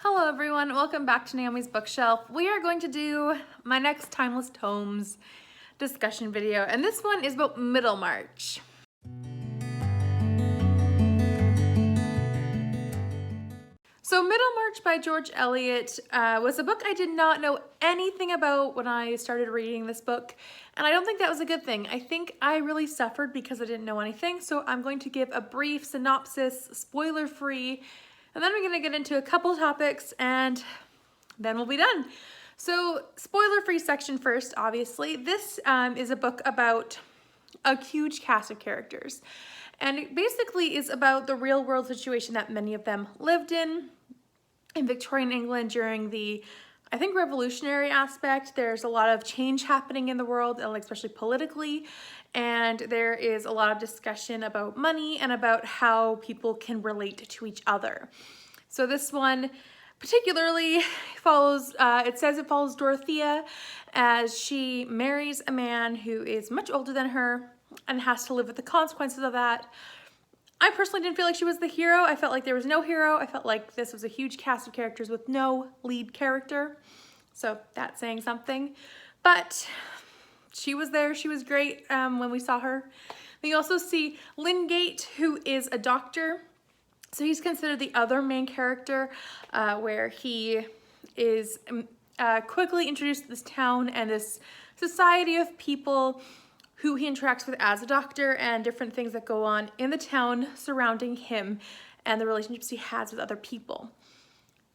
Hello everyone, welcome back to Naomi's Bookshelf. We are going to do my next Timeless Tomes discussion video, and this one is about Middlemarch. So Middlemarch by George Eliot was a book I did not know anything about when I started reading this book, and I don't think that was a good thing. I think I really suffered because I didn't know anything, so I'm going to give a brief synopsis, spoiler-free, and then we're going to get into a couple topics and then we'll be done. So spoiler-free section first, obviously. This is a book about a huge cast of characters. And it basically is about the real world situation that many of them lived in Victorian England during the, I think, revolutionary aspect. There's a lot of change happening in the world, especially politically. And there is a lot of discussion about money and about how people can relate to each other. So this one particularly follows, it says it follows Dorothea as she marries a man who is much older than her and has to live with the consequences of that. I personally didn't feel like she was the hero. I felt like there was no hero. I felt like this was a huge cast of characters with no lead character. So that's saying something. But she was there. She was great when we saw her. Then you also see Lingate, who is a doctor. So he's considered the other main character, where he is quickly introduced to this town and this society of people who he interacts with as a doctor and different things that go on in the town surrounding him and the relationships he has with other people.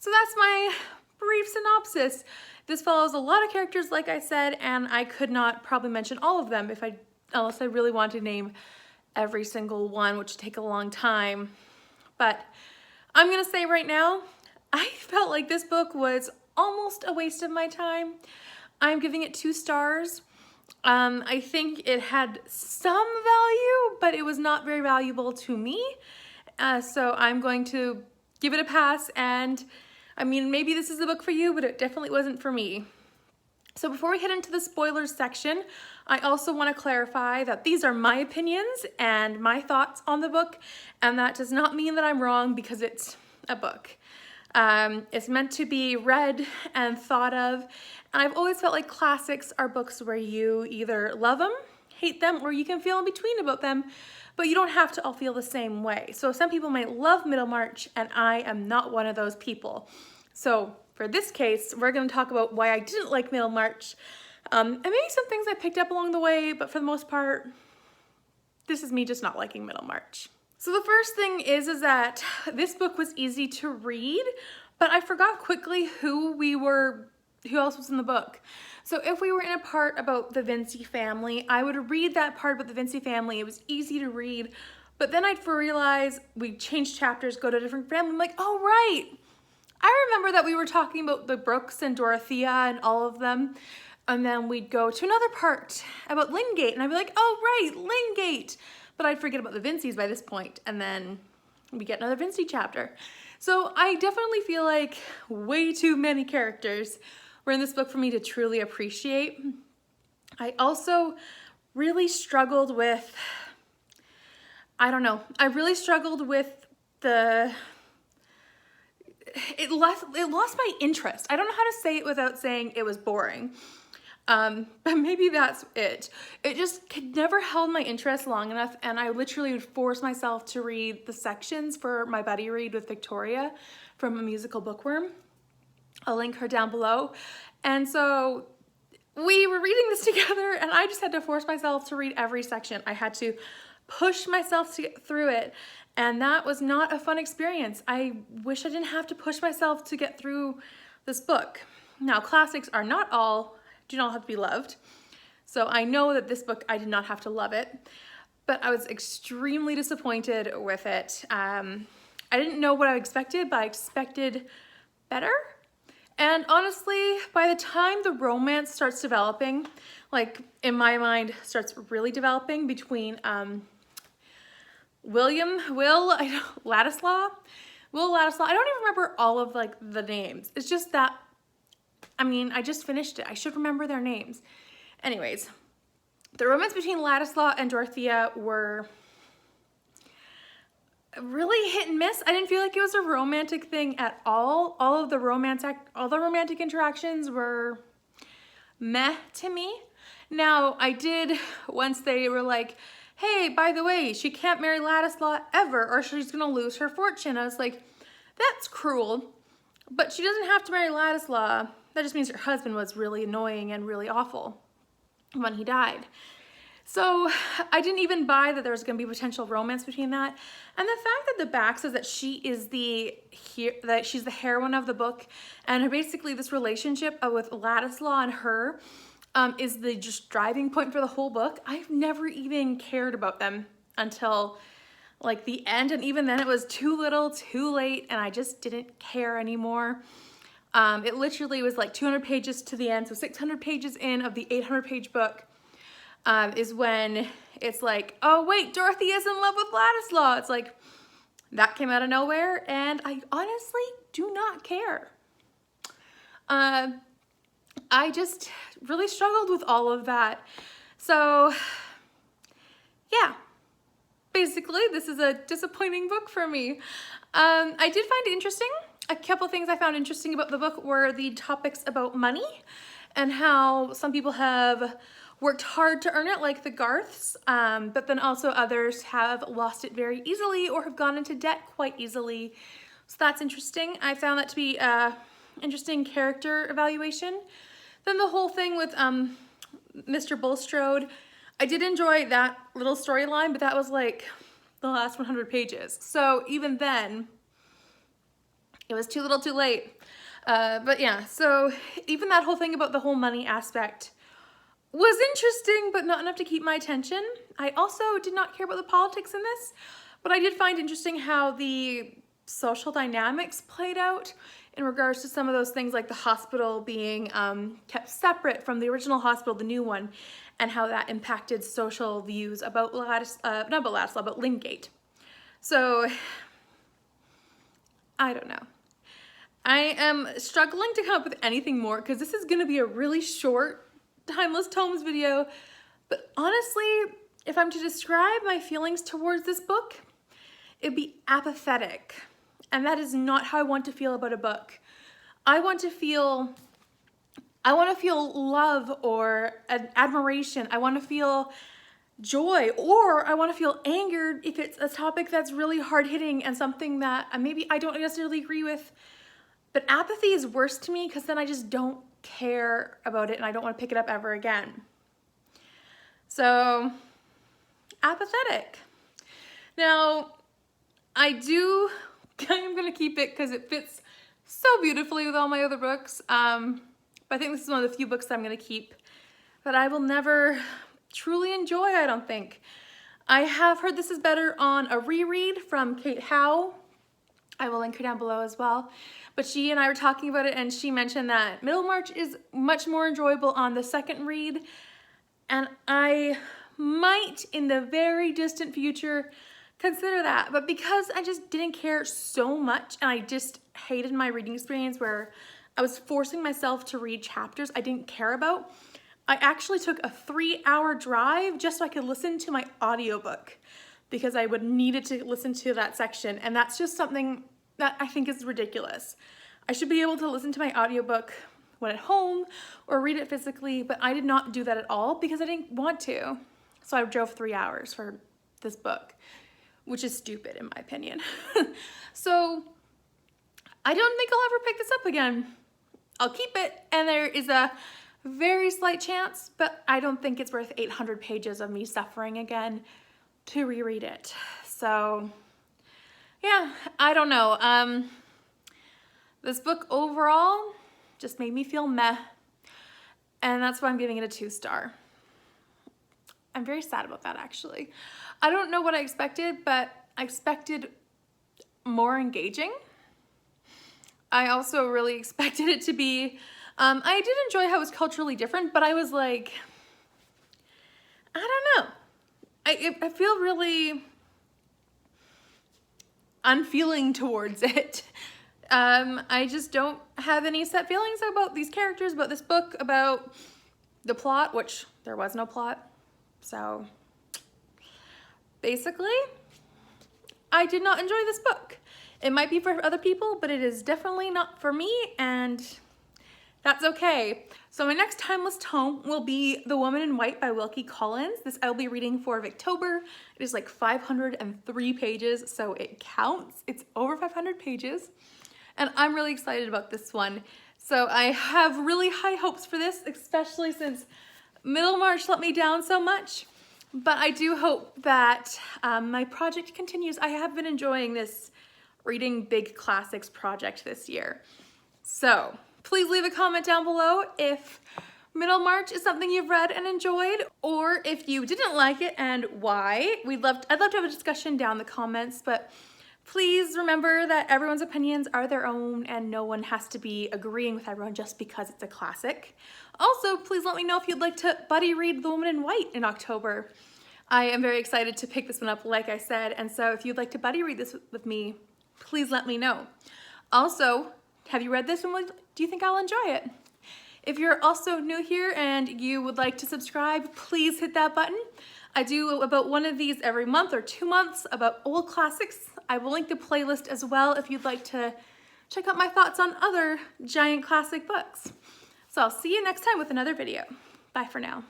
So that's my brief synopsis. This follows a lot of characters, like I said, and I could not probably mention all of them unless I really want to name every single one, which would take a long time. But I'm gonna say right now, I felt like this book was almost a waste of my time. I'm giving it 2 stars. I think it had some value, but it was not very valuable to me. So I'm going to give it a pass, and I mean, maybe this is the book for you, but it definitely wasn't for me. So before we head into the spoilers section, I also want to clarify that these are my opinions and my thoughts on the book, and that does not mean that I'm wrong because it's a book. It's meant to be read and thought of, and I've always felt like classics are books where you either love them, hate them, or you can feel in between about them, but you don't have to all feel the same way. So some people might love Middlemarch, and I am not one of those people. So for this case, we're going to talk about why I didn't like Middlemarch, and maybe some things I picked up along the way, but for the most part, this is me just not liking Middlemarch. So the first thing is that this book was easy to read, but I forgot quickly who else was in the book. So if we were in a part about the Vincey family, I would read that part about the Vincey family. It was easy to read, but then I'd realize we changed chapters, go to a different family. I'm like, oh right, I remember that we were talking about the Brookes and Dorothea and all of them. And then we'd go to another part about Lingate, and I'd be like, oh right, Lingate. But I'd forget about the Vinceys by this point, and then we get another Vincey chapter. So I definitely feel like way too many characters were in this book for me to truly appreciate. I also really struggled with, I really struggled with it lost my interest. I don't know how to say it without saying it was boring. But maybe that's it. It just never held my interest long enough, and I literally would force myself to read the sections for my buddy read with Victoria from A Musical Bookworm. I'll link her down below. And so we were reading this together, and I just had to force myself to read every section. I had to push myself to get through it, and that was not a fun experience. I wish I didn't have to push myself to get through this book. Now, classics do not have to be loved. So I know that this book, I did not have to love it, but I was extremely disappointed with it. I didn't know what I expected, but I expected better. And honestly, by the time the romance starts developing, like in my mind, starts really developing between Ladislaw. I don't even remember all of like the names. It's just that, I mean, I just finished it. I should remember their names. Anyways, the romance between Ladislaw and Dorothea really hit and miss. I didn't feel like it was a romantic thing at all. All the romantic interactions were meh to me. Now, I did, once they were like, hey, by the way, she can't marry Ladislaw ever or she's gonna lose her fortune. I was like, that's cruel, but she doesn't have to marry Ladislaw. That just means her husband was really annoying and really awful when he died. So I didn't even buy that there was gonna be potential romance between that. And the fact that the back says that she's the heroine of the book, and basically this relationship with Ladislaw and her is the just driving point for the whole book. I've never even cared about them until like the end, and even then it was too little, too late, and I just didn't care anymore. It literally was like 200 pages to the end, so 600 pages in of the 800-page book is when it's like, oh wait, Dorothy is in love with Ladislaw. It's like, that came out of nowhere, and I honestly do not care. I just really struggled with all of that. So yeah, basically this is a disappointing book for me. I did find it interesting. A couple things I found interesting about the book were the topics about money and how some people have worked hard to earn it, like the Garths, but then also others have lost it very easily or have gone into debt quite easily. So that's interesting. I found that to be an interesting character evaluation. Then the whole thing with Mr. Bulstrode, I did enjoy that little storyline, but that was like the last 100 pages. So even then, it was too little too late. But yeah, so even that whole thing about the whole money aspect was interesting, but not enough to keep my attention. I also did not care about the politics in this, but I did find interesting how the social dynamics played out in regards to some of those things, like the hospital being kept separate from the original hospital, the new one, and how that impacted social views about not about Ladislaw, but Lingate. So I don't know. I am struggling to come up with anything more because this is going to be a really short Timeless Tomes video, but honestly, if I'm to describe my feelings towards this book, it'd be apathetic, and that is not how I want to feel about a book. I want to feel love or admiration. I want to feel joy, or I want to feel angered if it's a topic that's really hard-hitting and something that maybe I don't necessarily agree with. But apathy is worse to me because then I just don't care about it and I don't want to pick it up ever again. So, apathetic. Now, I'm going to keep it because it fits so beautifully with all my other books. But I think this is one of the few books that I'm going to keep that I will never truly enjoy, I don't think. I have heard this is better on a reread from Kate Howe. I will link her down below as well. But she and I were talking about it, and she mentioned that Middlemarch is much more enjoyable on the second read. And I might, in the very distant future, consider that. But because I just didn't care so much, and I just hated my reading experience where I was forcing myself to read chapters I didn't care about, I actually took a 3-hour drive just so I could listen to my audiobook because I would needed to listen to that section. And that's just something that I think is ridiculous. I should be able to listen to my audiobook when at home or read it physically, but I did not do that at all because I didn't want to. So I drove 3 hours for this book, which is stupid in my opinion. So I don't think I'll ever pick this up again. I'll keep it, and there is a very slight chance, but I don't think it's worth 800 pages of me suffering again to reread it. So yeah, I don't know. This book overall just made me feel meh, and that's why I'm giving it a 2-star. I'm very sad about that, actually. I don't know what I expected, but I expected more engaging. I also really expected it to be, I did enjoy how it was culturally different, but I was like, I don't know. I feel really unfeeling towards it. I just don't have any set feelings about these characters, about this book, about the plot, which there was no plot. So basically, I did not enjoy this book. It might be for other people, but it is definitely not for me, and that's okay. So my next timeless tome will be The Woman in White by Wilkie Collins. This I'll be reading for October. It is like 503 pages, so it counts. It's over 500 pages, and I'm really excited about this one. So I have really high hopes for this, especially since Middlemarch let me down so much. But I do hope that my project continues. I have been enjoying this reading big classics project this year. So please leave a comment down below if Middlemarch is something you've read and enjoyed, or if you didn't like it and why. I'd love to have a discussion down in the comments, but please remember that everyone's opinions are their own and no one has to be agreeing with everyone just because it's a classic. Also, please let me know if you'd like to buddy read The Woman in White in October. I am very excited to pick this one up, like I said, and so if you'd like to buddy read this with me, please let me know. Also, have you read this and do you think I'll enjoy it? If you're also new here and you would like to subscribe, please hit that button. I do about one of these every month or 2 months about old classics. I will link the playlist as well if you'd like to check out my thoughts on other giant classic books. So I'll see you next time with another video. Bye for now.